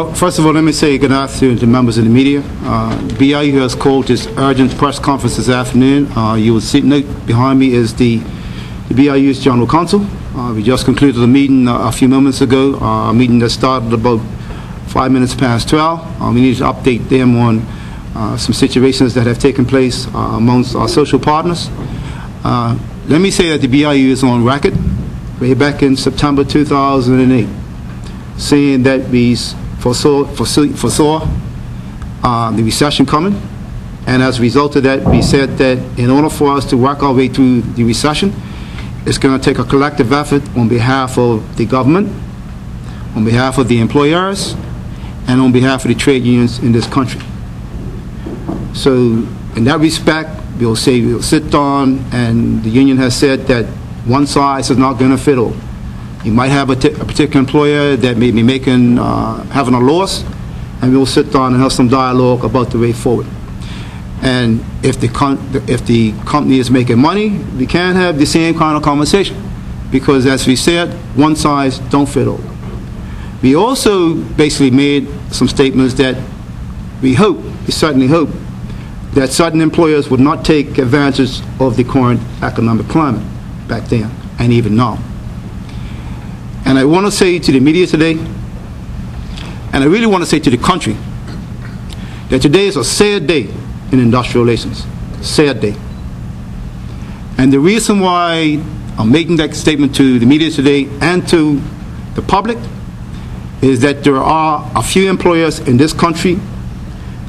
Oh, first of all, let me say good afternoon to members of the media. BIU has called this urgent press conference this afternoon. You will see, note behind me is the BIU's General Counsel. We just concluded a meeting a few moments ago, a meeting that started about 5 minutes past 12. We need to update them on some situations that have taken place amongst our social partners. Let me say that the BIU is on record way back in September 2008, saying that we foresaw the recession coming, and as a result of that, we said that in order for us to work our way through the recession, it's going to take a collective effort on behalf of the government, on behalf of the employers, and on behalf of the trade unions in this country. So in that respect, we'll sit down, and the union has said that one size is not going to fit all. You might have a particular employer that may be having a loss, and we'll sit down and have some dialogue about the way forward. And if the company is making money, we can't have the same kind of conversation, because as we said, one size don't fit all. We also basically made some statements that we certainly hope, that certain employers would not take advantage of the current economic climate back then and even now. And I want to say to the media today, and I really want to say to the country, that today is a sad day in industrial relations. Sad day. And the reason why I'm making that statement to the media today and to the public is that there are a few employers in this country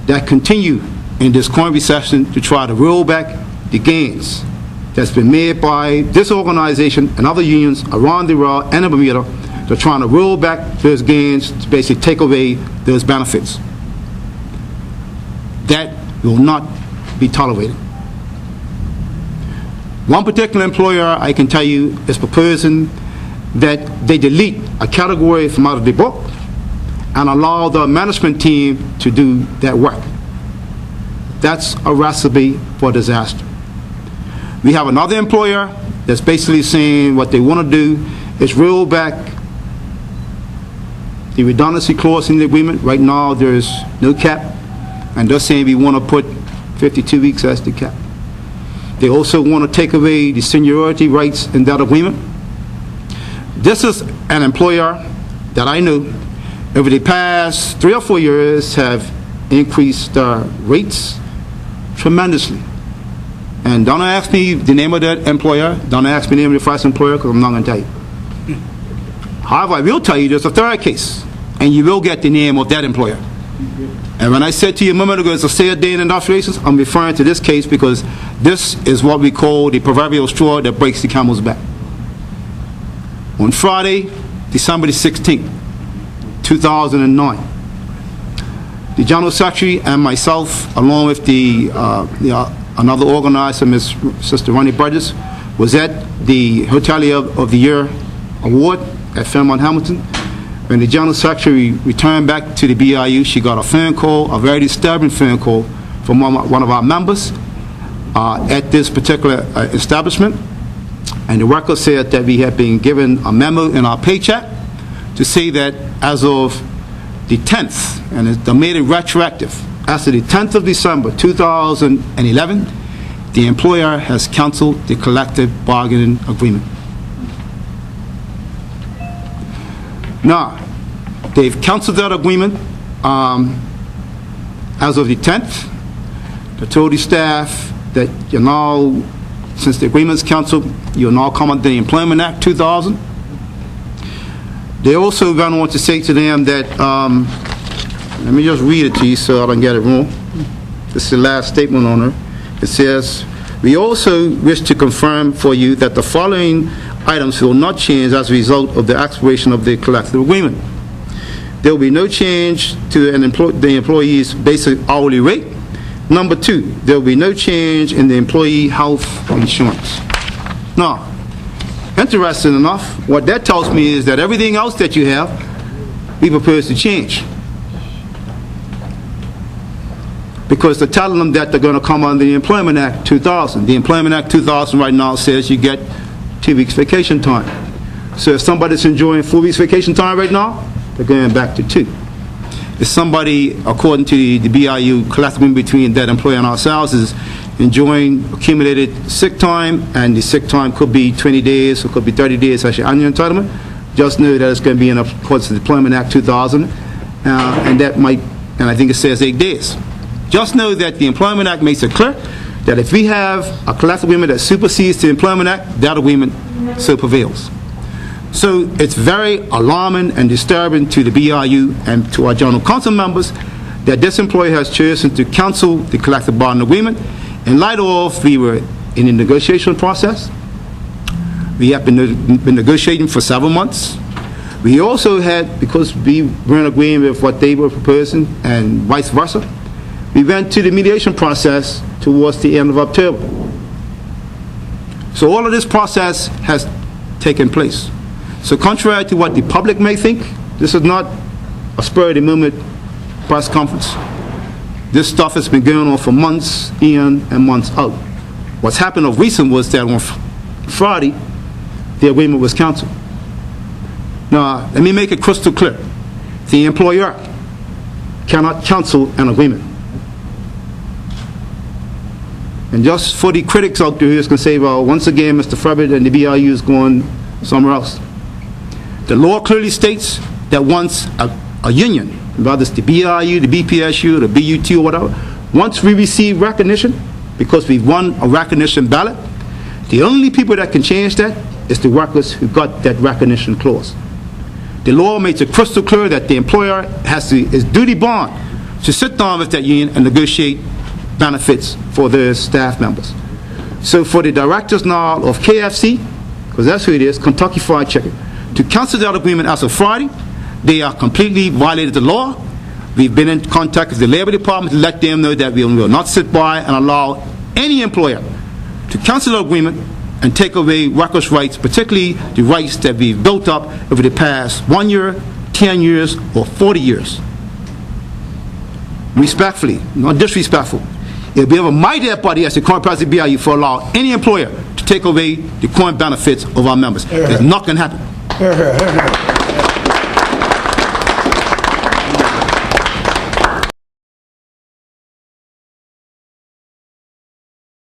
that continue in this current recession to try to roll back the gains that's been made by this organization and other unions around the world and in Bermuda. They're trying to roll back those gains to basically take away those benefits. That will not be tolerated. One particular employer, I can tell you, is proposing that they delete a category from out of the book and allow the management team to do that work. That's a recipe for disaster. We have another employer that's basically saying what they want to do is roll back the redundancy clause in the agreement. Right now there's no cap, and they're saying we want to put 52 weeks as the cap. They also want to take away the seniority rights in that agreement. This is an employer that I know over the past 3 or 4 years have increased rates tremendously. And don't ask me the name of that employer, don't ask me the name of the first employer, because I'm not going to tell you. However, I will tell you there's a third case, and you will get the name of that employer. And when I said to you a moment ago it's a sad day in industrial relations, I'm referring to this case because this is what we call the proverbial straw that breaks the camel's back. On Friday, December the 16th, 2009, the General Secretary and myself, along with another organizer, Sister Ronnie Burgess, was at the Hotelier of the Year Award at Fairmont Hamilton. When the General Secretary returned back to the BIU, she got a phone call, a very disturbing phone call from one of our members at this particular establishment. And the record said that we had been given a memo in our paycheck to say that as of the 10th, and they made it retroactive, as of the 10th of December 2011, the employer has canceled the collective bargaining agreement. Now, they've canceled that agreement as of the 10th. They told the staff that you're now, since the agreement's canceled, you'll now come under the Employment Act 2000. They also went on to say to them that, let me just read it to you so I don't get it wrong. This is the last statement on her. It says, we also wish to confirm for you that the following items will not change as a result of the expiration of the collective agreement. There will be no change to the employee's basic hourly rate. Number 2, there will be no change in the employee health insurance. Now, interesting enough, what that tells me is that everything else that you have, we propose to change. Because they're telling them that they're going to come under the Employment Act 2000. The Employment Act 2000 right now says you get 2 weeks vacation time. So if somebody's enjoying 4 weeks vacation time right now, they're going back to 2. if somebody, according to the BIU, collective agreement between that employer and ourselves, is enjoying accumulated sick time, and the sick time could be 20 days, or could be 30 days as your annual entitlement, just know that it's going to be in accordance to the Employment Act 2000, and that might, and I think it says 8 days. Just know that the Employment Act makes it clear that if we have a collective agreement that supersedes the Employment Act, that agreement so prevails. So it's very alarming and disturbing to the BIU and to our General Council members that this employer has chosen to cancel the collective bargaining agreement in light of we were in the negotiation process. We have been negotiating for several months. We also had, because we were in agreement with what they were proposing and vice versa, we went to the mediation process towards the end of October. So all of this process has taken place. So contrary to what the public may think, this is not a spur-of-the-moment press conference. This stuff has been going on for months in and months out. What's happened of recent was that on Friday, the agreement was canceled. Now, let me make it crystal clear. The employer cannot cancel an agreement. And just for the critics out there who's going to say, well, once again, Mr. Frederick and the BIU is going somewhere else. The law clearly states that once a union, whether it's the BIU, the BPSU, the BUT, or whatever, once we receive recognition, because we've won a recognition ballot, the only people that can change that is the workers who got that recognition clause. The law makes it crystal clear that the employer is duty bound to sit down with that union and negotiate benefits for their staff members. So for the directors now of KFC, because that's who it is, Kentucky Fried Chicken, to cancel that agreement as of Friday, they are completely violated the law. We've been in contact with the Labor Department to let them know that we will not sit by and allow any employer to cancel the agreement and take away workers' rights, particularly the rights that we've built up over the past 1 year, 10 years, or 40 years. Respectfully, not disrespectful. It will be over my dead body as the current president of BIU for allow any employer to take away the current benefits of our members. It's not going to happen.